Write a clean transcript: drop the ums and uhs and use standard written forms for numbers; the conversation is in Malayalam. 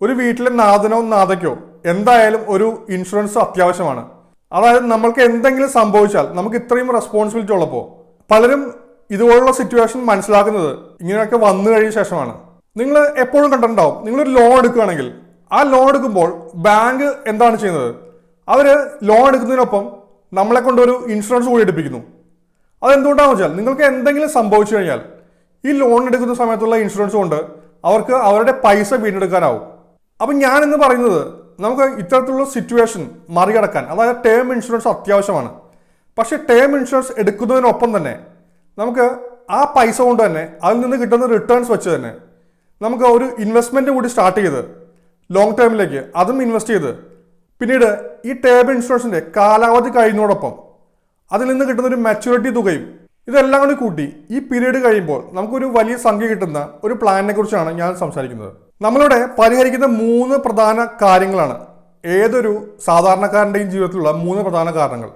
ഒരു വീട്ടിലെ നാഥനോ നാഥയ്ക്കോ എന്തായാലും ഒരു ഇൻഷുറൻസ് അത്യാവശ്യമാണ്. അതായത് നമ്മൾക്ക് എന്തെങ്കിലും സംഭവിച്ചാൽ നമുക്ക് ഇത്രയും റെസ്പോൺസിബിലിറ്റി ഉള്ളപ്പോൾ പലരും ഇതുപോലുള്ള സിറ്റുവേഷൻ മനസ്സിലാക്കുന്നത് ഇങ്ങനെയൊക്കെ വന്നു കഴിഞ്ഞ ശേഷമാണ്. നിങ്ങൾ എപ്പോഴും കണ്ടിട്ടുണ്ടാവും, നിങ്ങളൊരു ലോൺ എടുക്കുകയാണെങ്കിൽ ആ ലോൺ എടുക്കുമ്പോൾ ബാങ്ക് എന്താണ് ചെയ്യുന്നത്? അവർ ലോൺ എടുക്കുന്നതിനൊപ്പം നമ്മളെ കൊണ്ടൊരു ഇൻഷുറൻസ് കൂടി എടുപ്പിക്കുന്നു. അതെന്തുകൊണ്ടാണെന്ന് വെച്ചാൽ നിങ്ങൾക്ക് എന്തെങ്കിലും സംഭവിച്ചു കഴിഞ്ഞാൽ ഈ ലോൺ എടുക്കുന്ന സമയത്തുള്ള ഇൻഷുറൻസ് കൊണ്ട് അവർക്ക് അവരുടെ പൈസ വീണ്ടെടുക്കാനാവും. അപ്പം ഞാനെന്ന് പറയുന്നത് നമുക്ക് ഇത്തരത്തിലുള്ള സിറ്റുവേഷൻ മറികടക്കാൻ, അതായത് ടേം ഇൻഷുറൻസ് അത്യാവശ്യമാണ്. പക്ഷേ ടേം ഇൻഷുറൻസ് എടുക്കുന്നതിനൊപ്പം തന്നെ നമുക്ക് ആ പൈസ കൊണ്ട് തന്നെ അതിൽ നിന്ന് കിട്ടുന്ന റിട്ടേൺസ് വെച്ച് തന്നെ നമുക്ക് ഒരു ഇൻവെസ്റ്റ്മെൻറ്റ് കൂടി സ്റ്റാർട്ട് ചെയ്ത് ലോങ് ടേമിലേക്ക് അതും ഇൻവെസ്റ്റ് ചെയ്ത് പിന്നീട് ഈ ടേം ഇൻഷുറൻസിൻ്റെ കാലാവധി കഴിയുന്നതോടൊപ്പം അതിൽ നിന്ന് കിട്ടുന്ന ഒരു മാച്യൂരിറ്റി തുകയും ഇതെല്ലാം കൂടി കൂട്ടി ഈ പീരീഡ് കഴിയുമ്പോൾ നമുക്കൊരു വലിയ സംഖ്യ കിട്ടുന്ന ഒരു പ്ലാനിനെ കുറിച്ചാണ് ഞാൻ സംസാരിക്കുന്നത്. നമ്മളിവിടെ പരിഹരിക്കുന്ന 3 പ്രധാന കാര്യങ്ങളാണ് ഏതൊരു സാധാരണക്കാരൻ്റെയും ജീവിതത്തിലുള്ള 3 പ്രധാന കാരണങ്ങൾ.